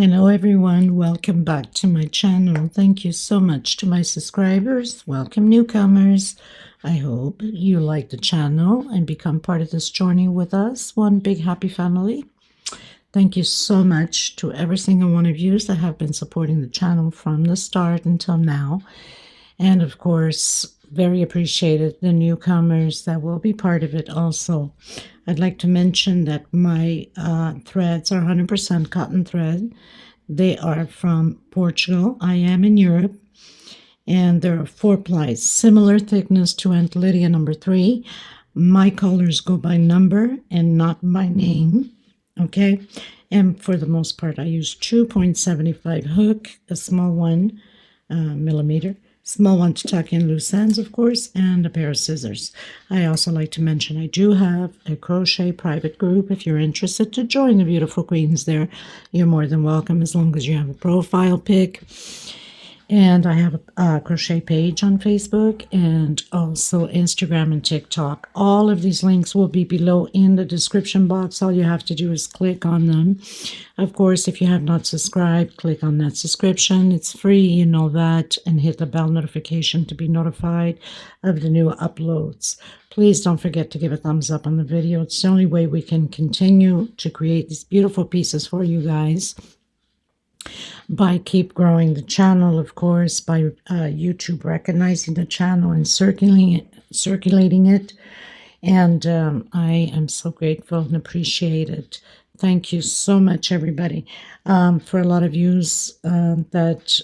Hello everyone, welcome back to my channel. Thank you so much to my subscribers. Welcome newcomers. I hope you like the channel and become part of this journey with us. One big happy family. Thank you so much to every single one of you that have been supporting the channel from the start until now. And of course, very appreciated the newcomers that will be part of it also. I'd like to mention that my threads are 100% cotton thread. They are from Portugal. I am in Europe. And there are 4 plies, similar thickness to Aunt Lydia number 3. My colors go by number and not by name. Okay. And for the most part, I use 2.75 hook, a small one, millimeter. Small one to tuck in loose ends, of course, and a pair of scissors. I also like to mention I do have a crochet private group. If you're interested to join the beautiful queens there, you're more than welcome as long as you have a profile pic. And I have a crochet page on Facebook and also Instagram and TikTok. All of these links will be below in the description box. All you have to do is click on them. Of course, if you have not subscribed, click on that subscription. It's free, you know that, and hit the bell notification to be notified of the new uploads. Please don't forget to give a thumbs up on the video. It's the only way we can continue to create these beautiful pieces for you guys. By keep growing the channel, of course, by YouTube recognizing the channel and circulating it. And I am so grateful and appreciate it. Thank you so much, everybody. For a lot of yous that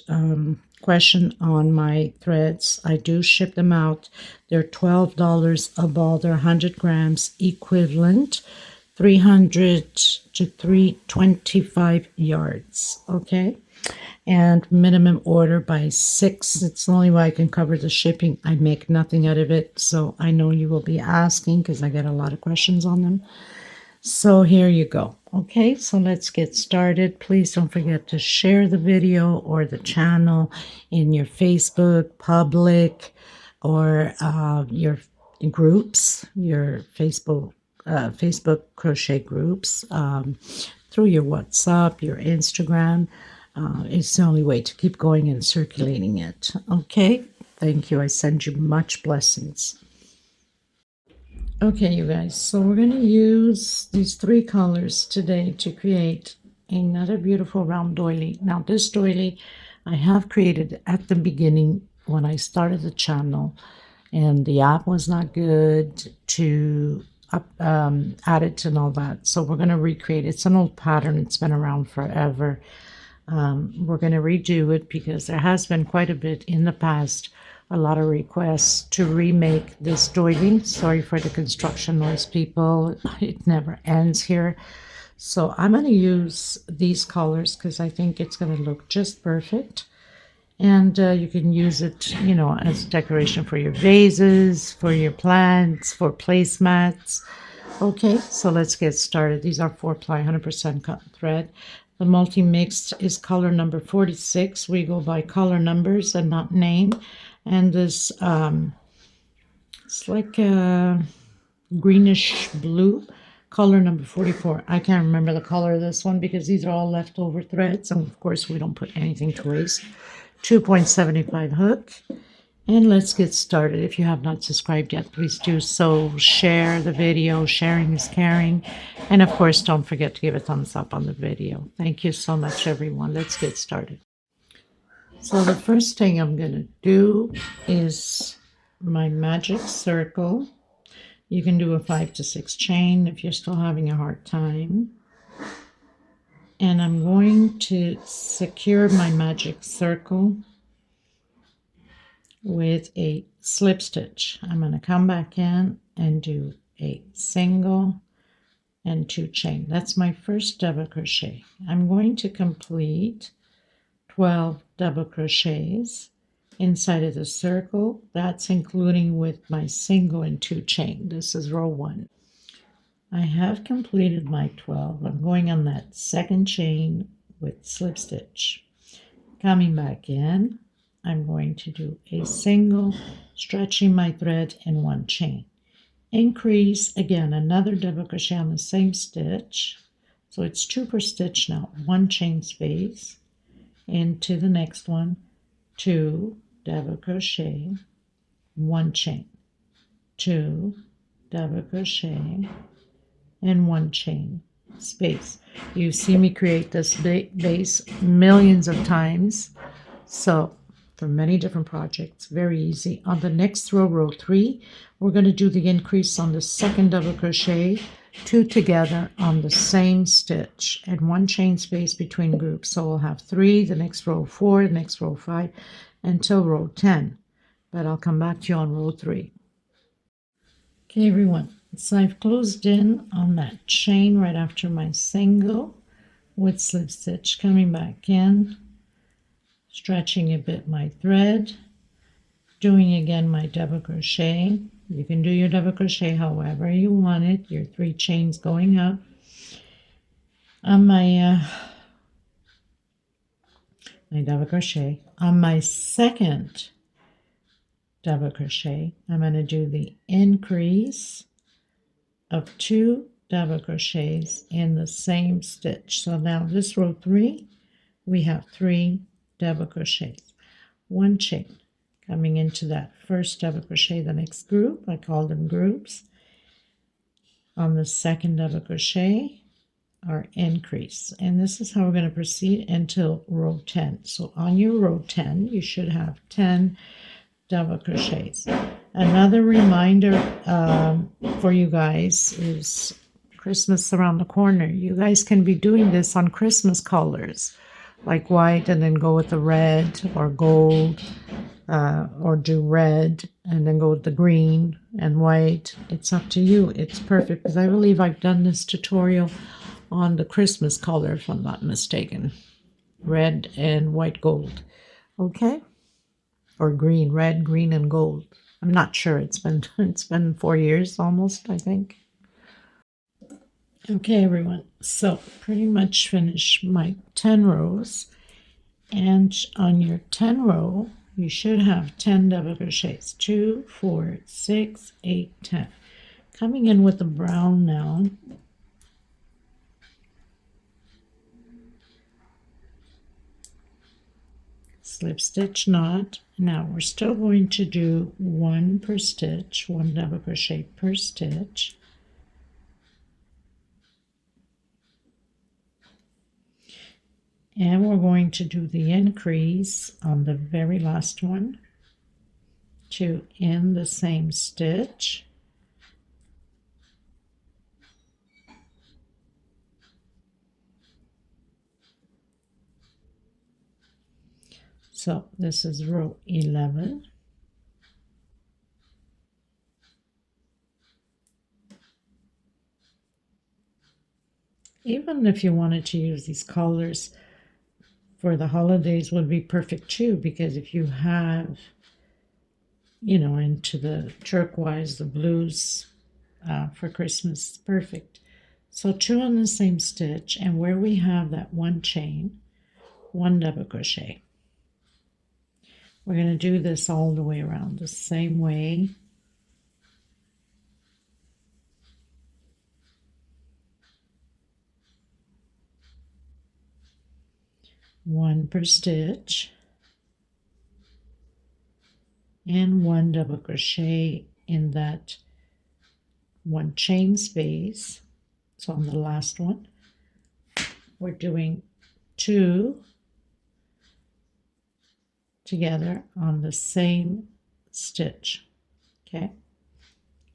question on my threads, I do ship them out. They're $12 a ball. They're 100 grams equivalent. 300 to 325 yards, okay? And minimum order by 6. It's the only way I can cover the shipping. I make nothing out of it, so I know you will be asking because I get a lot of questions on them. So here you go. Okay, so let's get started. Please don't forget to share the video or the channel in your Facebook public or your groups, your Facebook crochet groups, through your WhatsApp, your Instagram. It's the only way to keep going and circulating it. Okay, thank you. I send you much blessings. Okay, you guys, so we're going to use these 3 colors today to create another beautiful round doily. Now, this doily I have created at the beginning when I started the channel, and the app was not good to add it and all that. So we're going to recreate it. It's an old pattern. It's been around forever. We're going to redo it because there has been quite a bit in the past, a lot of requests to remake this doily. Sorry for the construction noise, people. It never ends here. So I'm going to use these colors because I think it's going to look just perfect. And you can use it, you know, as decoration for your vases, for your plants, for placemats. Okay, so let's get started. These are 4-ply, 100% cotton thread. The multi-mixed is color number 46. We go by color numbers and not name. And this, it's like a greenish blue, color number 44. I can't remember the color of this one because these are all leftover threads. And of course, we don't put anything to waste. 2.75 hook. And let's get started. If you have not subscribed yet, please do so. Share the video. Sharing is caring. And of course, don't forget to give a thumbs up on the video. Thank you so much, everyone. Let's get started. So the first thing I'm going to do is my magic circle. You can do a 5 to 6 chain if you're still having a hard time. And I'm going to secure my magic circle with a slip stitch. I'm going to come back in and do a single and 2 chain. That's my first double crochet. I'm going to complete 12 double crochets inside of the circle. That's including with my single and 2 chain. This is row 1. I have completed my 12. I'm going on that 2nd chain with slip stitch. Coming back in, I'm going to do a single, stretching my thread in 1 chain. Increase again another double crochet on the same stitch. So it's 2 per stitch now. 1 chain space into the next one, 2 double crochet, 1 chain, 2 double crochet, and 1 chain space. You see me create this base millions of times, so for many different projects, very easy. On the next row, row 3, we're going to do the increase on the second double crochet, 2 together on the same stitch, and 1 chain space between groups. So we'll have 3, the next row 4, the next row 5, until row 10. But I'll come back to you on row 3. Okay, everyone. So I've closed in on that chain right after my single with slip stitch, coming back in, stretching a bit my thread, doing again my double crochet. You can do your double crochet however you want it, your 3 chains going up. On my double crochet, on my second double crochet, I'm going to do the increase of 2 double crochets in the same stitch. So now this row 3, we have 3 double crochets, 1 chain coming into that first double crochet, the next group, I call them groups. On the second double crochet, our increase, and this is how we're going to proceed until row 10. So on your row 10, you should have 10 double crochets. Another reminder for you guys is Christmas around the corner. You guys can be doing this on Christmas colors, like white, and then go with the red or gold, or do red and then go with the green and white. It's up to you. It's perfect, because I believe I've done this tutorial on the Christmas color, if I'm not mistaken. Red and white gold. Okay? Or green, red, green, and gold. I'm not sure. It's been 4 years almost, I think. Okay, everyone. So pretty much finished my 10 rows. And on your 10 row, you should have 10 double crochets. 2, 4, 6, 8, 10. Coming in with the brown now. Slip stitch knot. Now we're still going to do 1 per stitch, 1 double crochet per stitch. And we're going to do the increase on the very last one to end the same stitch. So this is row 11. Even if you wanted to use these colors for the holidays would be perfect too, because if you have, you know, into the turquoise, the blues for Christmas, perfect. So 2 on the same stitch, and where we have that 1 chain, 1 double crochet. We're going to do this all the way around the same way. One per stitch and 1 double crochet in that 1 chain space. So on the last one, we're doing 2 together on the same stitch, okay,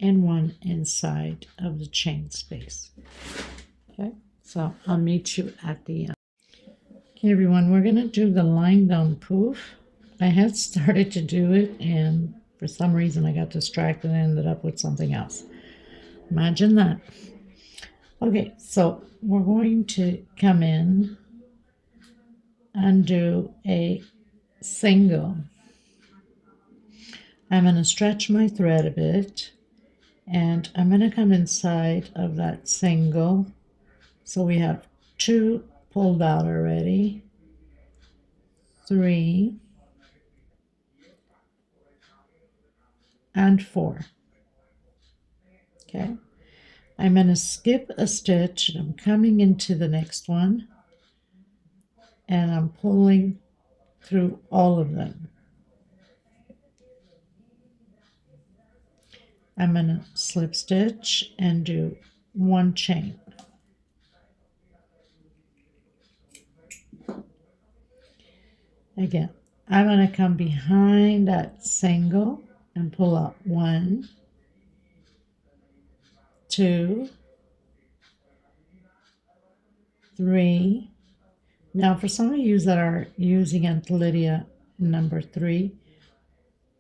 and 1 inside of the chain space. Okay, so I'll meet you at the end. Okay, everyone, we're going to do the line down poof. I had started to do it, and for some reason I got distracted and ended up with something else. Imagine that. Okay, so we're going to come in and do a single. I'm going to stretch my thread a bit, and I'm going to come inside of that single. So we have 2 pulled out already, 3, and 4. Okay, I'm going to skip a stitch and I'm coming into the next one and I'm pulling through all of them. I'm going to slip stitch and do one chain. Again, I'm going to come behind that single and pull out 1, 2, 3. Now, for some of you that are using Aunt Lydia number 3,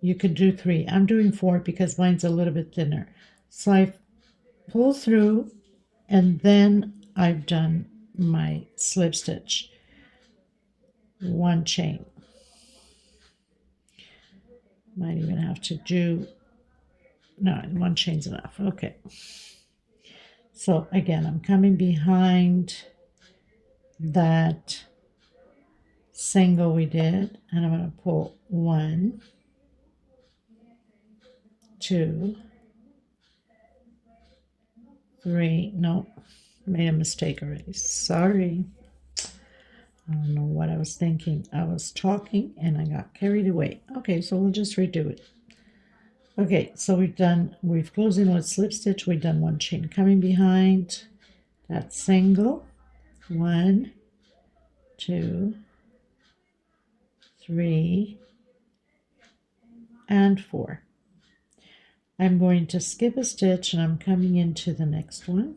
you could do 3. I'm doing 4 because mine's a little bit thinner. So I pull through and then I've done my slip stitch. One chain. Might even have to do, no, one chain's enough. Okay. So again, I'm coming behind that single we did, and I'm going to pull 1, 2, 3. No, made a mistake already. Sorry. I don't know what I was thinking. I was talking and I got carried away. Okay, so we'll just redo it. Okay, so we've closed in with slip stitch. We've done one chain coming behind that single. 1, 2, 3, and 4. I'm going to skip a stitch and I'm coming into the next one.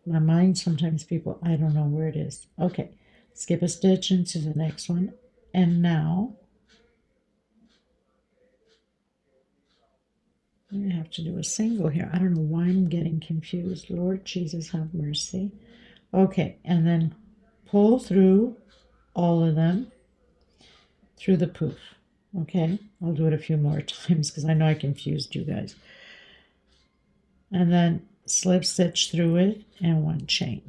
My mind sometimes people, I don't know where it is. Okay, skip a stitch into the next one. And now I have to do a single here. I don't know why I'm getting confused. Lord Jesus, have mercy. Okay, and then pull through all of them through the poof. Okay, I'll do it a few more times because I know I confused you guys. And then slip stitch through it and one chain.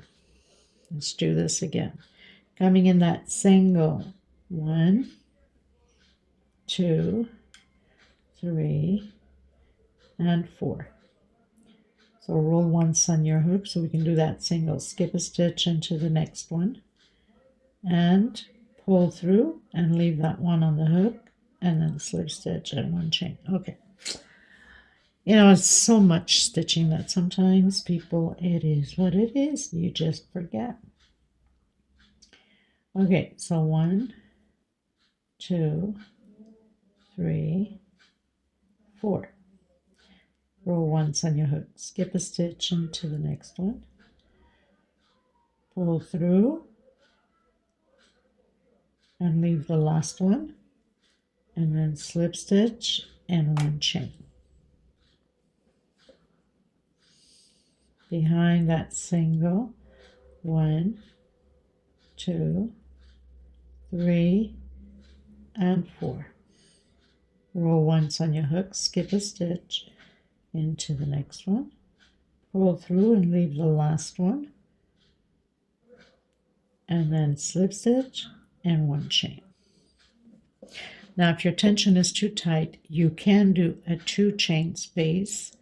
Let's do this again. Coming in that single. 1, 2, 3, and 4. So roll once on your hook so we can do that single. Skip a stitch into the next one and pull through and leave that one on the hook and then slip stitch and one chain. Okay. You know, it's so much stitching that sometimes people, it is what it is. You just forget. Okay, so 1, 2, 3, 4. Roll once on your hook. Skip a stitch into the next one. Pull through and leave the last one. And then slip stitch and one chain. Behind that single, 1, 2, 3, and 4. Roll once on your hook, skip a stitch into the next one, pull through and leave the last one, and then slip stitch and one chain. Now, if your tension is too tight, you can do a 2 chain space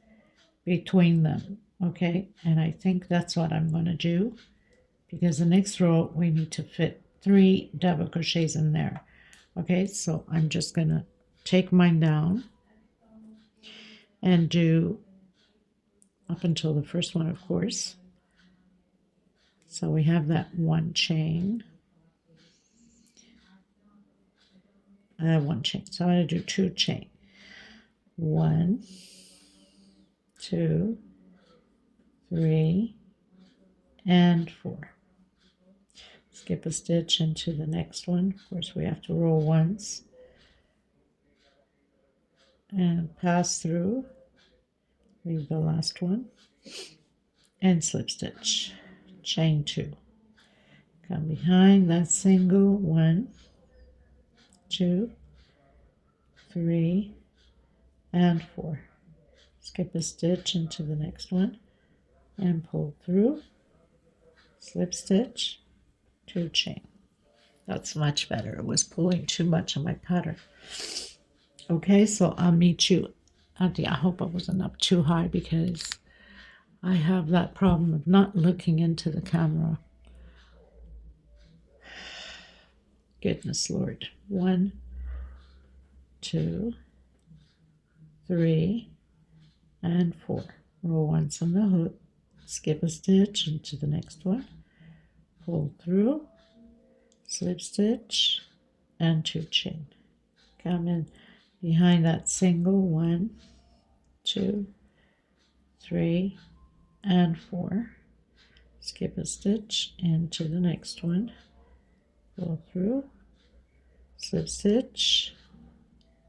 between them, okay? And I think that's what I'm going to do because the next row we need to fit 3 double crochets in there. Okay, so I'm just going to take mine down and do up until the first one, of course. So we have that one chain. One chain. So I'm going to do 2 chain. 1, 2, 3, and 4. Skip a stitch into the next one. Of course, we have to roll once and pass through, leave the last one, and slip stitch. Chain 2. Come behind that single. 1, 2, 3, and 4. Skip a stitch into the next one and pull through, slip stitch, 2 chain. That's much better. It was pulling too much on my pattern. Okay, so I'll meet you at the, I hope I wasn't up too high because I have that problem of not looking into the camera. Goodness Lord. 1, 2, 3, and 4. Row once on the hook, skip a stitch into the next one, pull through, slip stitch, and 2 chain. Come in behind that single, 1, 2, 3, and 4. Skip a stitch into the next one, pull through, slip stitch,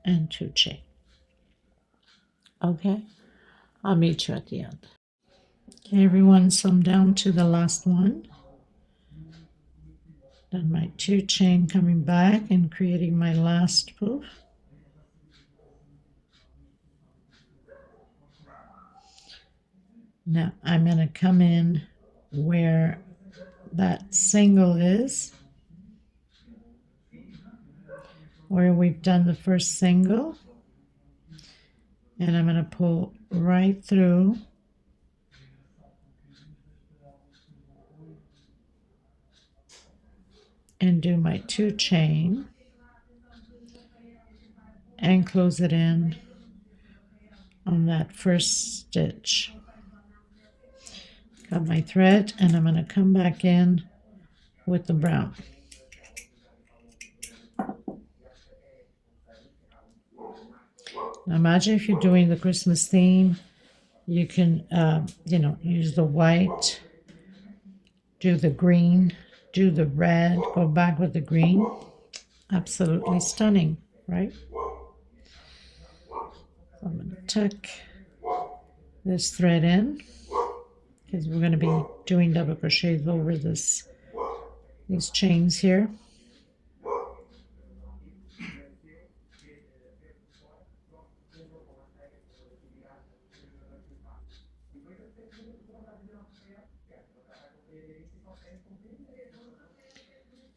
and 2 chain. Okay, I'll meet you at the end. Okay, everyone, so I'm down to the last one. Done my 2 chain, coming back and creating my last poof. Now I'm going to come in where that single is, where we've done the first single, and I'm going to pull right through and do my 2 chain and close it in on that first stitch. Got my thread, and I'm going to come back in with the brown. Now imagine if you're doing the Christmas theme, you can use the white, do the green, do the red, go back with the green. Absolutely stunning, right? So I'm going to tuck this thread in because we're going to be doing double crochets over these chains here.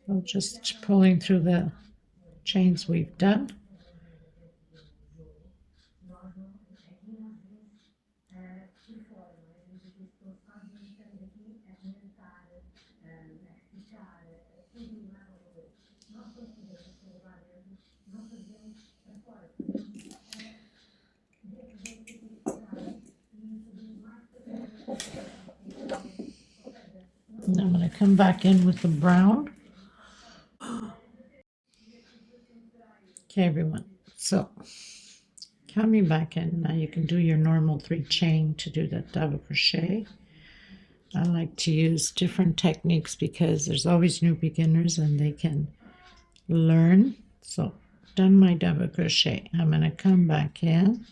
So just pulling through the chains we've done. And I'm going to come back in with the brown. Okay, everyone. So coming back in, now you can do your normal 3 chain to do that double crochet. I like to use different techniques because there's always new beginners and they can learn. So done my double crochet. I'm going to come back in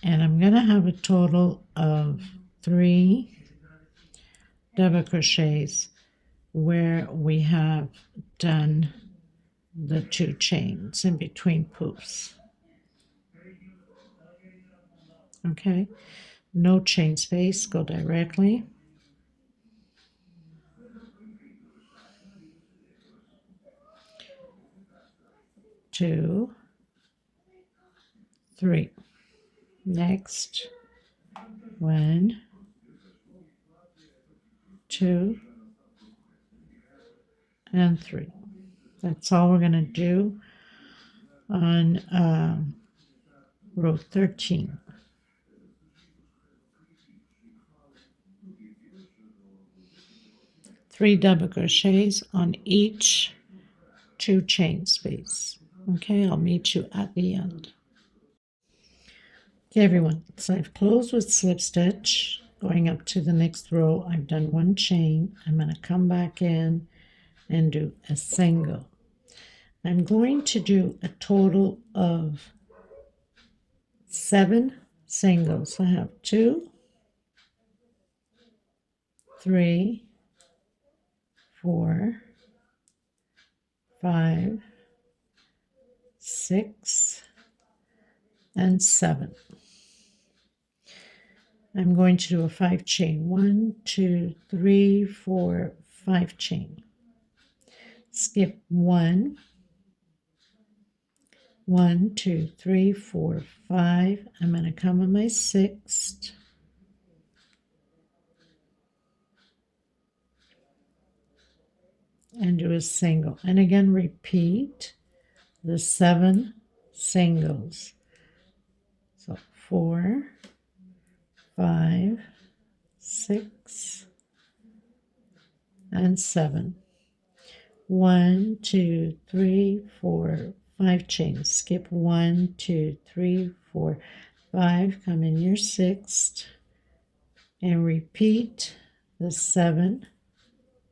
and I'm going to have a total of 3 double crochets where we have done the 2 chains in between poofs. Okay, no chain space, go directly. Two, 3. Next, 1, 2, and 3. That's all we're going to do on row 13. Three double crochets on each 2 chain space. Okay, I'll meet you at the end. Okay, everyone, so I've closed with slip stitch. Going up to the next row, I've done 1 chain. I'm going to come back in and do a single. I'm going to do a total of 7 singles. I have 2, 3, 4, 5, 6, and 7. I'm going to do a 5 chain. 1, 2, 3, 4, 5 chain. Skip 1, 1, 2, 3, 4, 5. I'm going to come on my 6th. And do a single. And again, repeat the 7 singles. So 4, 5, 6, and 7. 1, 2, 3, 4, 5 chains. Skip 1, 2, 3, 4, 5. Come in your 6th and repeat the 7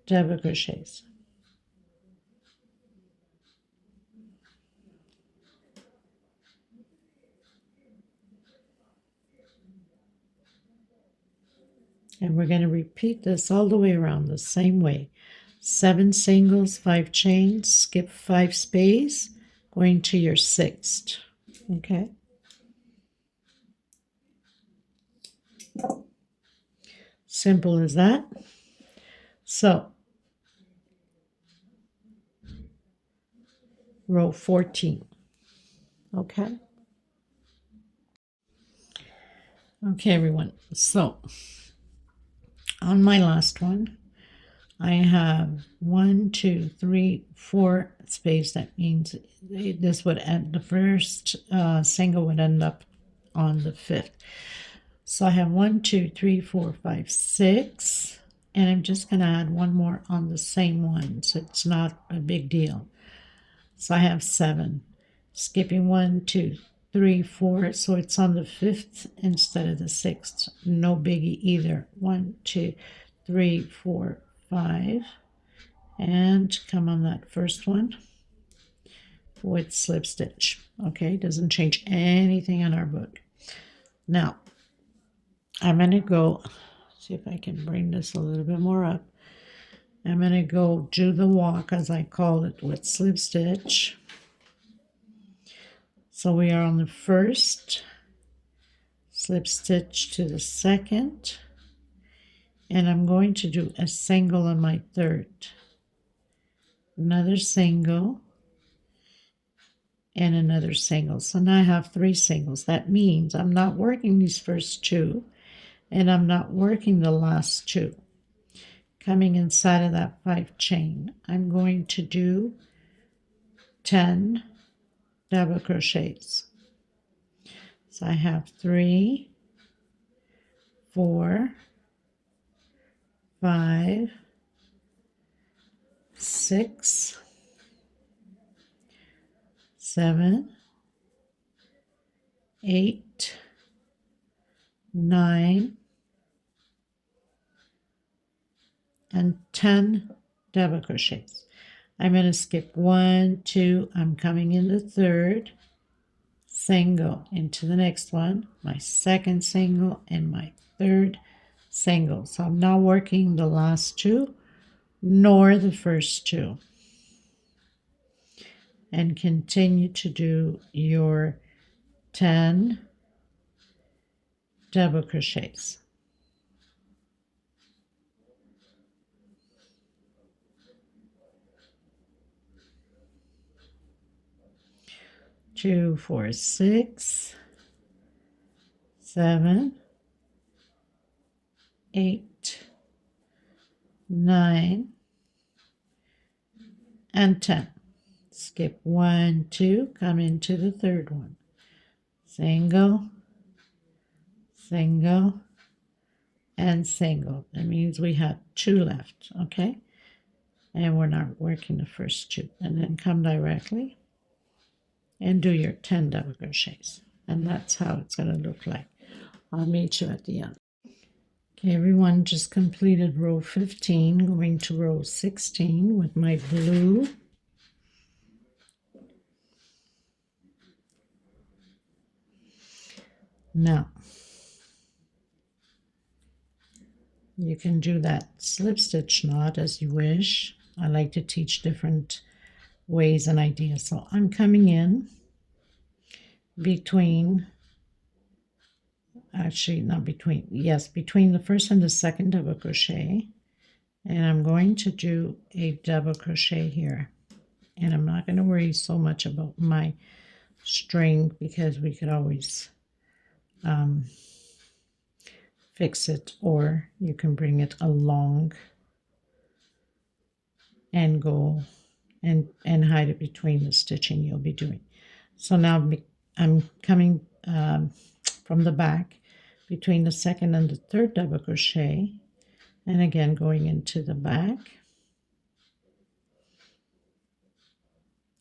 double crochets. And we're going to repeat this all the way around the same way. 7 singles, 5 chains, skip 5 space, going to your 6th. Okay. Simple as that. So, row 14. Okay. Okay, everyone. So, on my last one, I have 1, 2, 3, 4 space. That means this would end, the first single would end up on the 5th. So I have 1, 2, 3, 4, 5, 6, and I'm just going to add one more on the same one, so it's not a big deal. So I have 7, skipping 1, 2, 3, 4, so it's on the 5th instead of the 6th. No biggie either. 1, 2, 3, 4, 5, and come on that first one with slip stitch. Okay, doesn't change anything on our book. Now I'm going to go, see if I can bring this a little bit more up. I'm going to go do the walk, as I call it, with slip stitch. So we are on the first, slip stitch to the second, and I'm going to do a single on my third, another single, and another single. So now I have 3 singles. That means I'm not working these first 2, and I'm not working the last 2. Coming inside of that 5 chain, I'm going to do 10 double crochets. So I have 3, 4, 5, 6, 7, 8, 9, and 10 double crochets. I'm going to skip 1, 2, I'm coming in the third, single into the next one, my second single, and my third single. So I'm not working the last 2 nor the first 2. And continue to do your 10 double crochets. Two, 4, 6, 7, 8, 9, and 10. Skip 1, 2, come into the third one. Single, single, and single. That means we have 2 left, okay? And we're not working the first 2. And then come directly and do your 10 double crochets. And that's how it's going to look like. I'll meet you at the end. Okay, everyone, just completed row 15, going to row 16 with my blue. Now, you can do that slip stitch knot as you wish. I like to teach different ways and ideas. So I'm coming in between, actually not between, yes, between the first and the second double crochet, and I'm going to do a double crochet here, and I'm not going to worry so much about my string, because we could always fix it, or you can bring it along and go and hide it between the stitching you'll be doing. So now I'm coming from the back between the second and the third double crochet, and again going into the back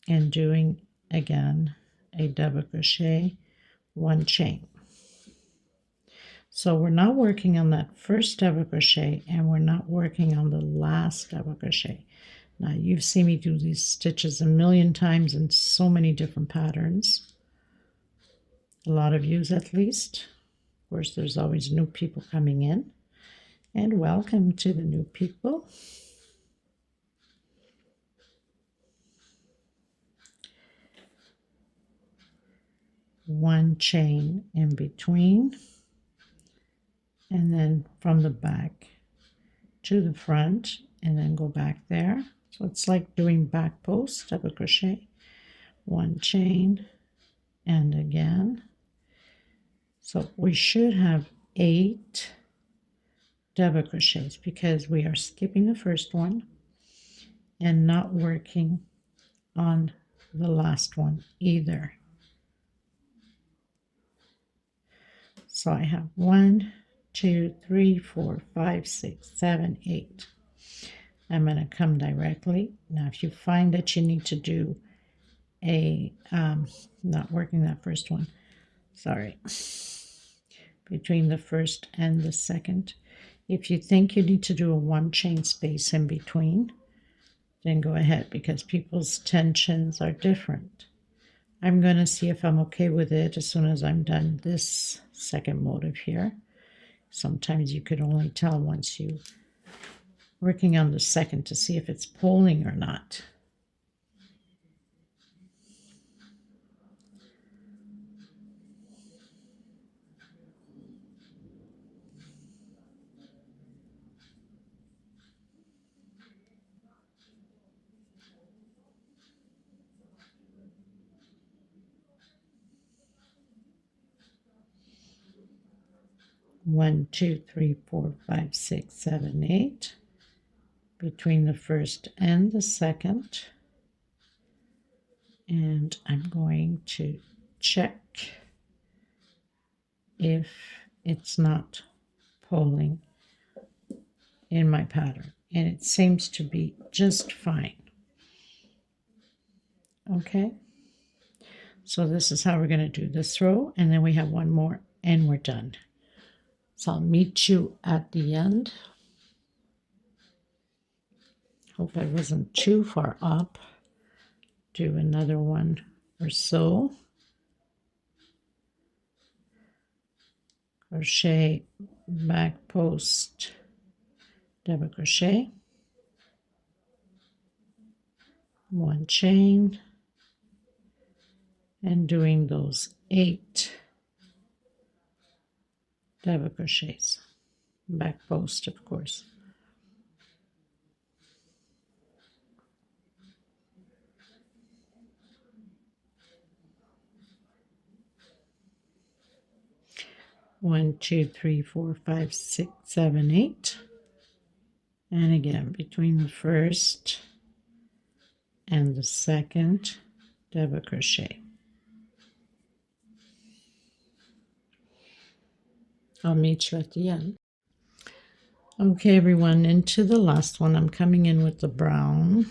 and doing again a double crochet, one chain. So we're not working on that first double crochet, and we're not working on the last double crochet. Now you've seen me do these stitches a million times in so many different patterns, a lot of yous at least. Of course, there's always new people coming in, and welcome to the new people. One chain in between, and then from the back to the front, and then go back there. So it's like doing back post double crochet, one chain, and again. So we should have 8 double crochets, because we are skipping the first one and not working on the last one either. So I have 1, 2, 3, 4, 5, 6, 7, 8. I'm going to come directly. Now if you find that you need to do a not working that first one, sorry, between the first and the second, if you think you need to do a one chain space in between, then go ahead, because people's tensions are different. I'm going to see if I'm okay with it as soon as I'm done this second motive here. Sometimes you could only tell once you working on the second to see if it's pulling or not. One, 2, 3, 4, 5, 6, 7, 8 between the first and the second, and I'm going to check if it's not pulling in my pattern, and it seems to be just fine. Okay, so this is how we're going to do this row, and then we have one more and we're done. So I'll meet you at the end. Hope I wasn't too far up. Do another one or so. Crochet, back post, double crochet, one chain, and doing those 8 double crochets, back post of course. One, 2, 3, 4, 5, 6, 7, 8, and again between the first and the second double crochet. I'll meet you at the end. Okay everyone, into the last one. I'm coming in with the brown.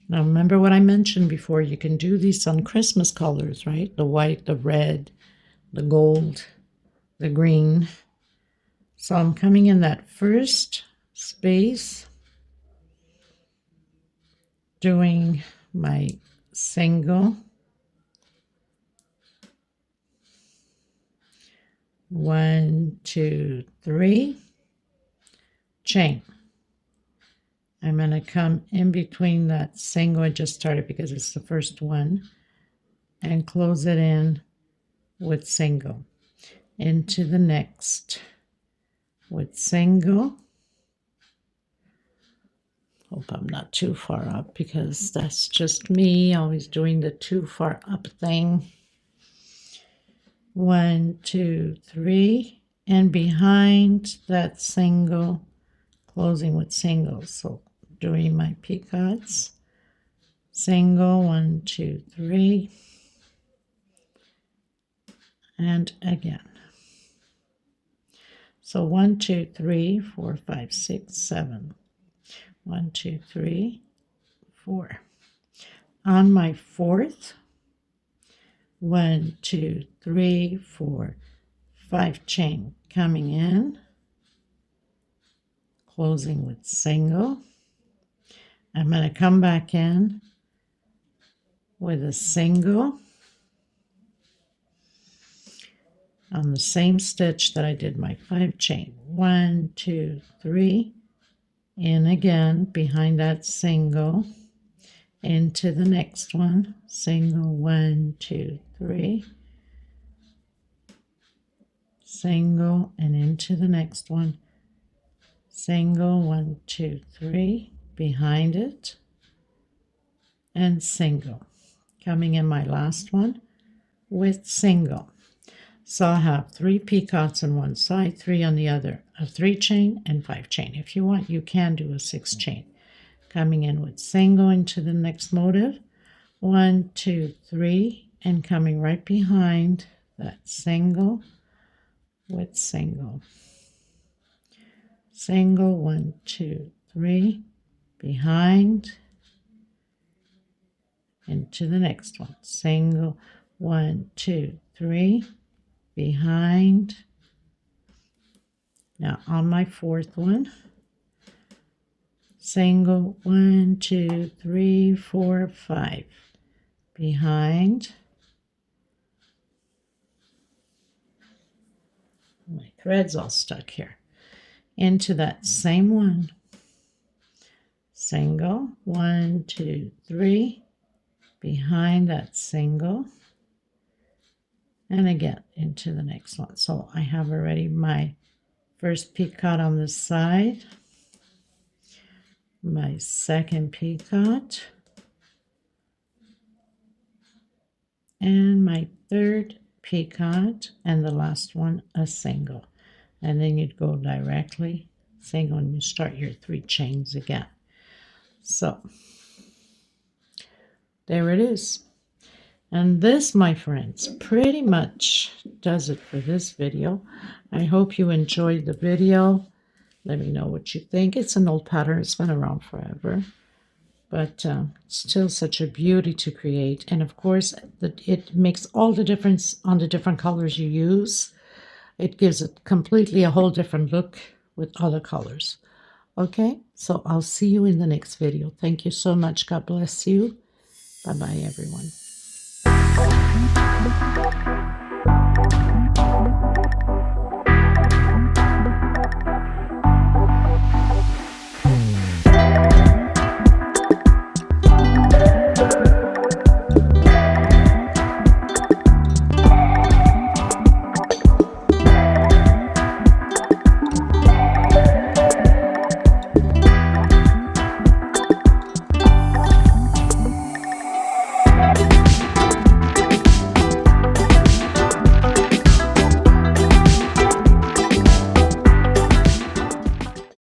Now remember what I mentioned before, you can do these on Christmas colors, right? The white, the red, the gold, the green. So I'm coming in that first space, doing my single, 1, 2, 3, chain. I'm going to come in between that single I just started because it's the first one, and close it in with single, into the next with single. Hope I'm not too far up because that's just me always doing the too far up thing. 1, 2, 3, and behind that single, closing with singles. So doing my picots, single, 1, 2, 3, and again. So 1, 2, 3, 4, 5, 6, 7. 1, 2, 3, 4. On my fourth, 1, 2, 3, 4, 5 chain coming in, closing with single. I'm going to come back in with a single on the same stitch that I did my 5 chain. 1, 2, 3, in again behind that single, into the next one, single, 1, 2, 3, single, and into the next one, single, 1, 2, 3, behind it, and single. Coming in my last one with single. So I have 3 picots on one side, 3 on the other, a 3 chain and 5 chain. If you want, you can do a 6 chain. Coming in with single into the next motive, 1, 2, 3, and coming right behind that single with single. Single, 1, 2, 3, behind, into the next one. Single, 1, 2, 3, behind. Now on my fourth one, single, 1, 2, 3, 4, 5, behind. My thread's all stuck here. Into that same one, single, 1, 2, 3, behind that single, and again into the next one. So I have already my first picot on this side, my second picot, and my third picot, and the last one a single. And then you'd go directly single and you start your 3 chains again. So there it is. And this, my friends, pretty much does it for this video. I hope you enjoyed the video. Let me know what you think. It's an old pattern. It's been around forever. But still such a beauty to create. And of course, it makes all the difference on the different colors you use. It gives it completely a whole different look with other colors. Okay, so I'll see you in the next video. Thank you so much. God bless you. Bye-bye, everyone.